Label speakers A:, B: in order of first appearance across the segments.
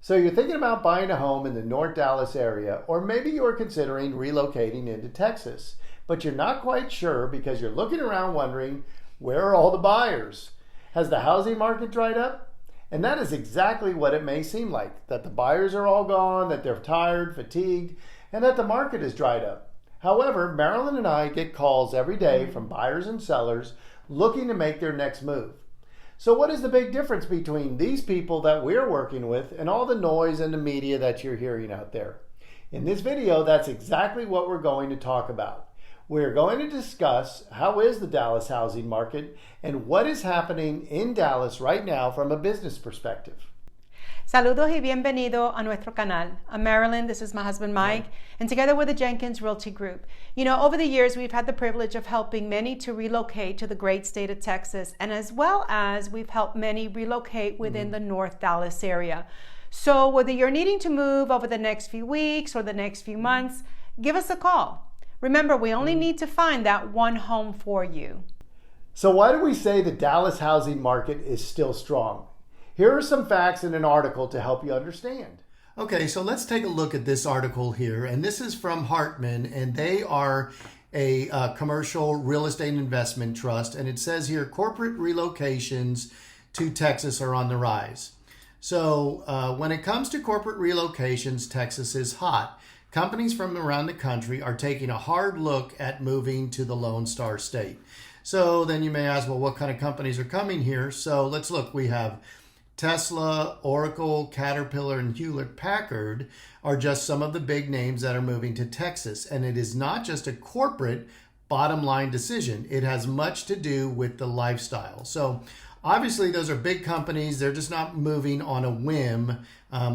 A: So you're thinking about buying a home in the North Dallas area, or maybe you're considering relocating into Texas, but you're not quite sure because you're looking around wondering, where are all the buyers? Has the housing market dried up? And that is exactly what it may seem like, that the buyers are all gone, that they're tired, fatigued, and that the market is dried up. However, Marilyn and I get calls every day from buyers and sellers looking to make their next move. So what is the big difference between these people that we're working with and all the noise and the media that you're hearing out there? In this video, that's exactly what we're going to talk about. We're going to discuss how is the Dallas housing market and what is happening in Dallas right now from a business perspective.
B: Saludos y bienvenido a nuestro canal. I'm Marilyn, this is my husband Mike, and together with the Jenkins Realty Group. You know, over the years, we've had the privilege of helping many to relocate to the great state of Texas, and as well as we've helped many relocate within the North Dallas area. So whether you're needing to move over the next few weeks or the next few months, give us a call. Remember, we only need to find that one home for you.
A: So why do we say the Dallas housing market is still strong? Here are some facts in an article to help you understand. Okay, so let's take a look at this article here. And this is from Hartman, and they are a commercial real estate investment trust. And it says here, corporate relocations to Texas are on the rise. So when it comes to corporate relocations, Texas is hot. Companies from around the country are taking a hard look at moving to the Lone Star State. So then you may ask, well, what kind of companies are coming here? So let's look. We have Tesla, Oracle, Caterpillar, and Hewlett-Packard are just some of the big names that are moving to Texas. And it is not just a corporate bottom line decision. It has much to do with the lifestyle. So obviously those are big companies. They're just not moving on a whim.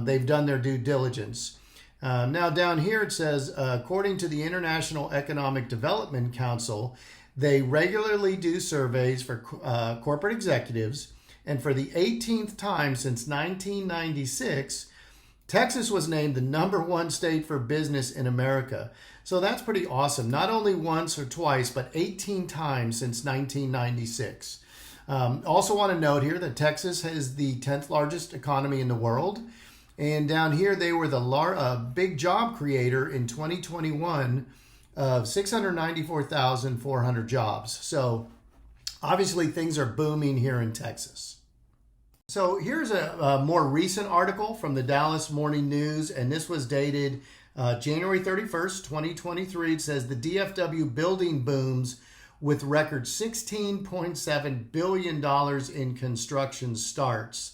A: They've done their due diligence. Now down here it says, according to the International Economic Development Council, they regularly do surveys for corporate executives. And for the 18th time since 1996, Texas was named the #1 state for business in America. So that's pretty awesome. Not only once or twice, but 18 times since 1996. Also want to note here that Texas is the 10th largest economy in the world. And down here, they were the big job creator in 2021 of 694,400 jobs. So obviously things are booming here in Texas. So here's a more recent article from the Dallas Morning News, and this was dated January 31st, 2023. It says the DFW building booms with record $16.7 billion in construction starts.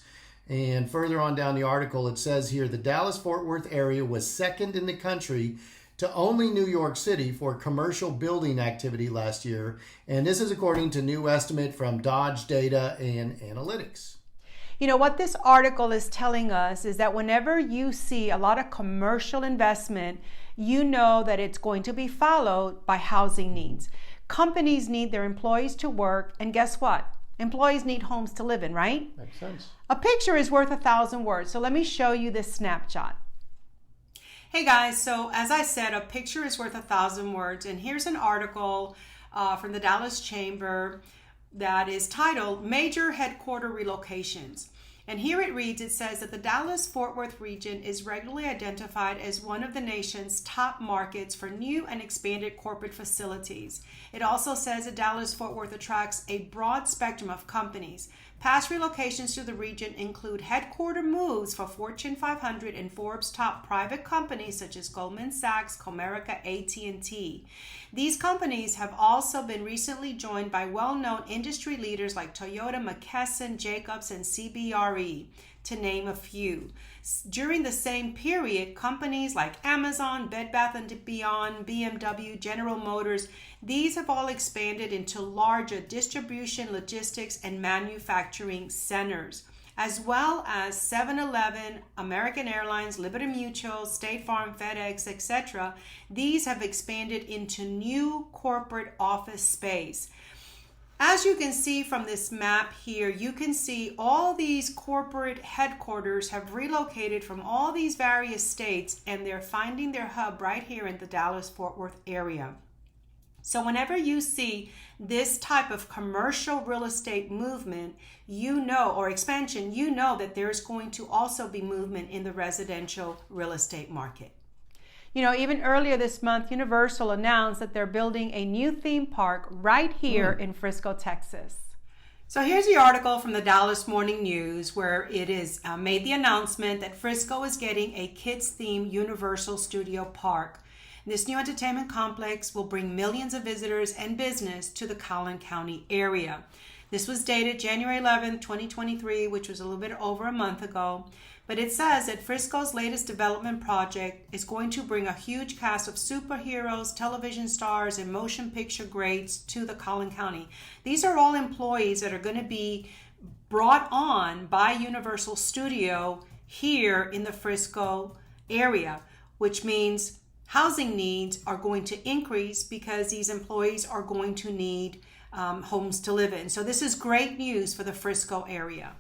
A: And further on down the article, it says here, the Dallas-Fort Worth area was second in the country to only New York City for commercial building activity last year. And this is according to new estimate from Dodge Data and Analytics.
B: You know, what this article is telling us is that whenever you see a lot of commercial investment, you know that it's going to be followed by housing needs. Companies need their employees to work, and guess what? Employees need homes to live in, right?
A: Makes sense.
B: A picture is worth 1,000 words. So let me show you this snapshot. Hey guys, so as I said, a picture is worth 1,000 words. And here's an article from the Dallas Chamber that is titled Major Headquarter Relocations. And here it reads, it says that the Dallas-Fort Worth region is regularly identified as one of the nation's top markets for new and expanded corporate facilities. It also says that Dallas-Fort Worth attracts a broad spectrum of companies. Past relocations to the region include headquarter moves for Fortune 500 and Forbes top private companies such as Goldman Sachs, Comerica, AT&T. These companies have also been recently joined by well-known industry leaders like Toyota, McKesson, Jacobs, and CBRE, to name a few. During the same period, companies like Amazon, Bed Bath & Beyond, BMW, General Motors, these have all expanded into larger distribution, logistics, and manufacturing centers, as well as 7-Eleven, American Airlines, Liberty Mutual, State Farm, FedEx, etc. These have expanded into new corporate office space. As you can see from this map here, you can see all these corporate headquarters have relocated from all these various states, and they're finding their hub right here in the Dallas-Fort Worth area. So whenever you see this type of commercial real estate movement, or expansion, that there's going to also be movement in the residential real estate market. Even earlier this month, Universal announced that they're building a new theme park right here in Frisco, Texas. So here's the article from the Dallas Morning News where it is made the announcement that Frisco is getting a kids-themed Universal Studio Park. This new entertainment complex will bring millions of visitors and business to the Collin County area. This was dated January 11, 2023, which was a little bit over a month ago. But it says that Frisco's latest development project is going to bring a huge cast of superheroes, television stars, and motion picture greats to the Collin County. These are all employees that are going to be brought on by Universal Studio here in the Frisco area, which means housing needs are going to increase because these employees are going to need homes to live in. So this is great news for the Frisco area.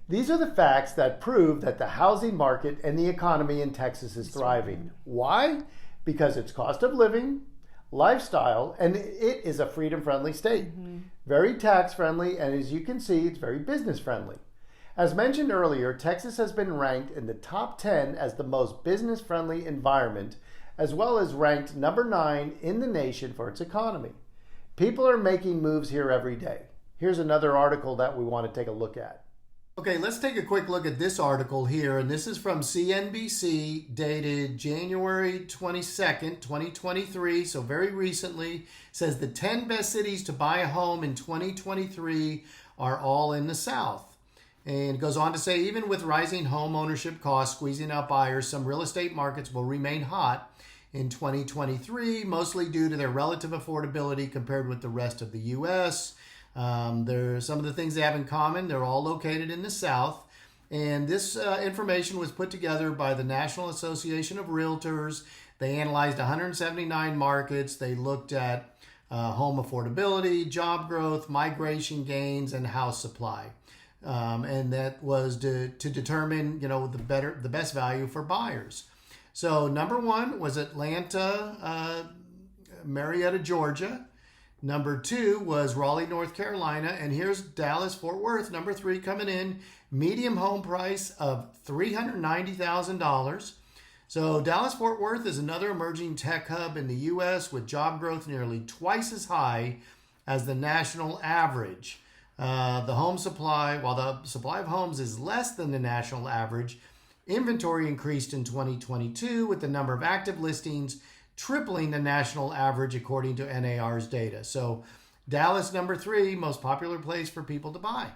A: These are the facts that prove that the housing market and the economy in Texas is thriving. Why? Because it's cost of living, lifestyle, and it is a freedom-friendly state. Very tax-friendly, and as you can see, it's very business-friendly. As mentioned earlier, Texas has been ranked in the top 10 as the most business-friendly environment, as well as ranked number 9 in the nation for its economy. People are making moves here every day. Here's another article that we want to take a look at. Okay, let's take a quick look at this article here, and this is from CNBC, dated January 22nd, 2023, so very recently. It says the 10 best cities to buy a home in 2023 are all in the South. And it goes on to say, even with rising home ownership costs squeezing out buyers, some real estate markets will remain hot in 2023, mostly due to their relative affordability compared with the rest of the U.S., There's some of the things they have in common. They're all located in the South. And this information was put together by the National Association of Realtors. They analyzed 179 markets. They looked at home affordability, job growth, migration gains, and house supply. And that was to determine, the best value for buyers. So number 1 was Atlanta, Marietta, Georgia. Number 2 was Raleigh, North Carolina. And here's Dallas, Fort Worth, number 3 coming in. Medium home price of $390,000. So Dallas, Fort Worth is another emerging tech hub in the U.S. with job growth nearly twice as high as the national average. The home supply, while the supply of homes is less than the national average, inventory increased in 2022 with the number of active listings tripling the national average according to NAR's data. So Dallas, number 3, most popular place for people to buy.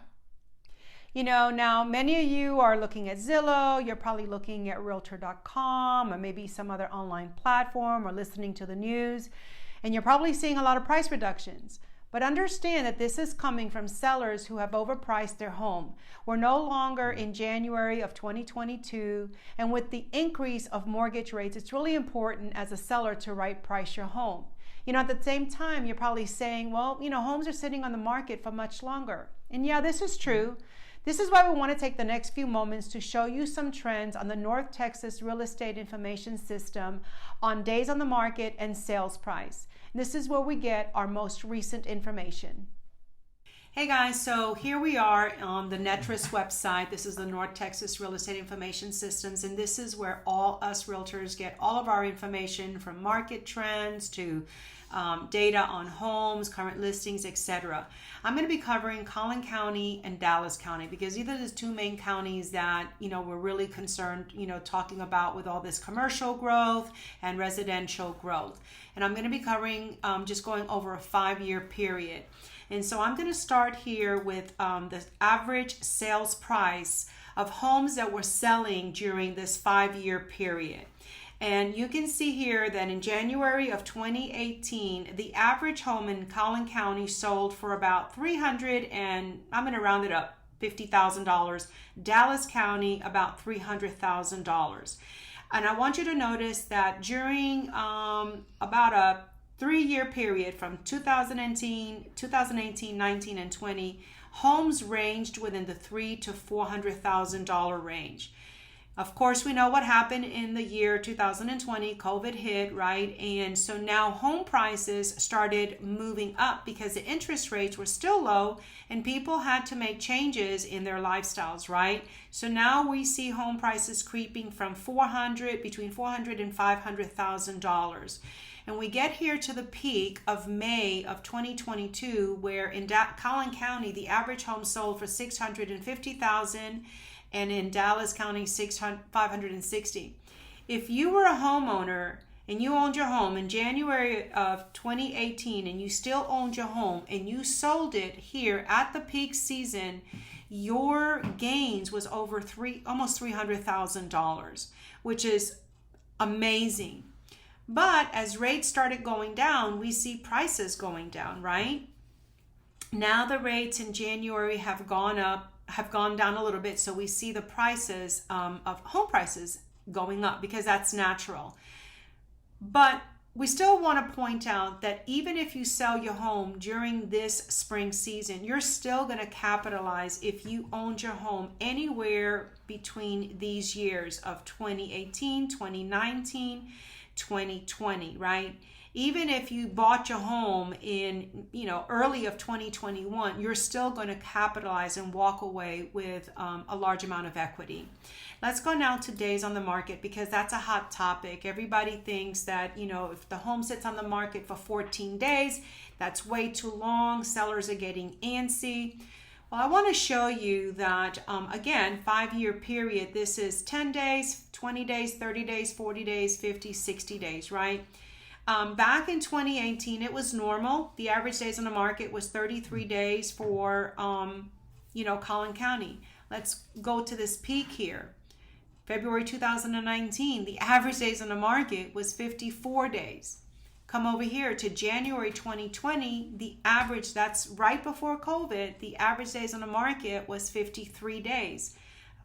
B: Now many of you are looking at Zillow, you're probably looking at Realtor.com or maybe some other online platform or listening to the news, and you're probably seeing a lot of price reductions. But understand that this is coming from sellers who have overpriced their home. We're no longer in January of 2022, and with the increase of mortgage rates, it's really important as a seller to right price your home. At the same time, you're probably saying, well, homes are sitting on the market for much longer. And yeah, this is true. This is why we want to take the next few moments to show you some trends on the North Texas Real Estate Information System on days on the market and sales price. This is where we get our most recent information. Hey guys, so here we are on the NETRIS website. This is the North Texas Real Estate Information Systems, and this is where all us realtors get all of our information from market trends to data on homes, current listings, etc. I'm going to be covering Collin County and Dallas County because these are the two main counties that we're really concerned talking about with all this commercial growth and residential growth. And I'm going to be covering just going over a 5-year period. And so I'm going to start here with the average sales price of homes that were selling during this 5-year period. And you can see here that in January of 2018, the average home in Collin County sold for about $300 and I'm going to round it up, $50,000. Dallas County about $300,000. And I want you to notice that during about a 3-year period from 2018, 19, and 20, homes ranged within the $300,000 to $400,000 range. Of course, we know what happened in the year 2020. COVID hit, right? And so now home prices started moving up because the interest rates were still low and people had to make changes in their lifestyles, right? So now we see home prices creeping from between $400,000 and $500,000. And we get here to the peak of May of 2022, where in Collin County, the average home sold for $650,000, and in Dallas County, $560,000. If you were a homeowner and you owned your home in January of 2018 and you still owned your home and you sold it here at the peak season, your gains was over almost $300,000, which is amazing. But as rates started going down, we see prices going down, right? Now the rates in January have gone down a little bit, so we see the prices of home prices going up because that's natural. But we still want to point out that even if you sell your home during this spring season, you're still going to capitalize if you owned your home anywhere between these years of 2018, 2019, 2020, right? Even if you bought your home in, early of 2021, you're still going to capitalize and walk away with a large amount of equity. Let's go now to days on the market because that's a hot topic. Everybody thinks that, if the home sits on the market for 14 days, that's way too long. Sellers are getting antsy. Well, I want to show you that, again, 5-year period. This is 10 days, 20 days, 30 days, 40 days, 50, 60 days, right? Back in 2018, it was normal. The average days on the market was 33 days for, Collin County. Let's go to this peak here. February 2019, the average days on the market was 54 days. Come over here to January 2020, the average, that's right before COVID, the average days on the market was 53 days.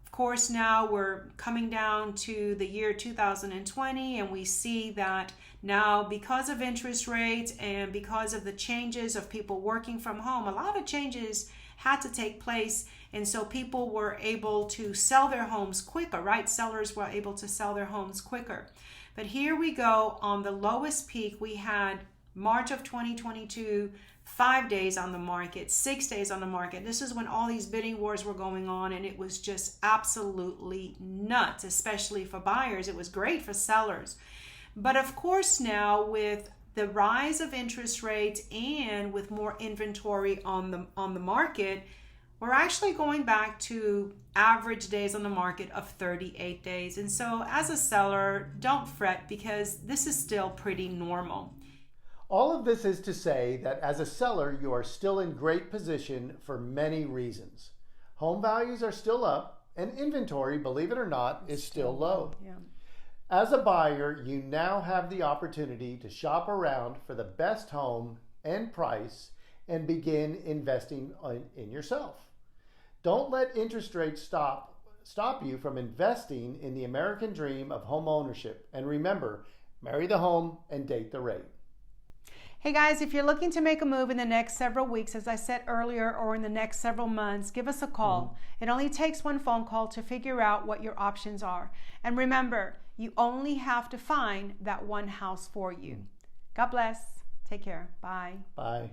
B: Of course, now we're coming down to the year 2020, and we see that now because of interest rates and because of the changes of people working from home, a lot of changes had to take place, and so people were able to sell their homes quicker, right? Sellers were able to sell their homes quicker. But here we go on the lowest peak. We had March of 2022, 5 days on the market, 6 days on the market. This is when all these bidding wars were going on, and it was just absolutely nuts, especially for buyers. It was great for sellers. But of course now with the rise of interest rates and with more inventory on the market, we're actually going back to average days on the market of 38 days. And so as a seller, don't fret because this is still pretty normal.
A: All of this is to say that as a seller, you are still in great position for many reasons. Home values are still up and inventory, believe it or not, is still low.
B: Yeah.
A: As a buyer, you now have the opportunity to shop around for the best home and price and begin investing in yourself. Don't let interest rates stop you from investing in the American dream of home ownership. And remember, marry the home and date the rate.
B: Hey guys, if you're looking to make a move in the next several weeks, as I said earlier, or in the next several months, give us a call. It only takes one phone call to figure out what your options are. And remember, you only have to find that one house for you. God bless. Take care. Bye.
A: Bye.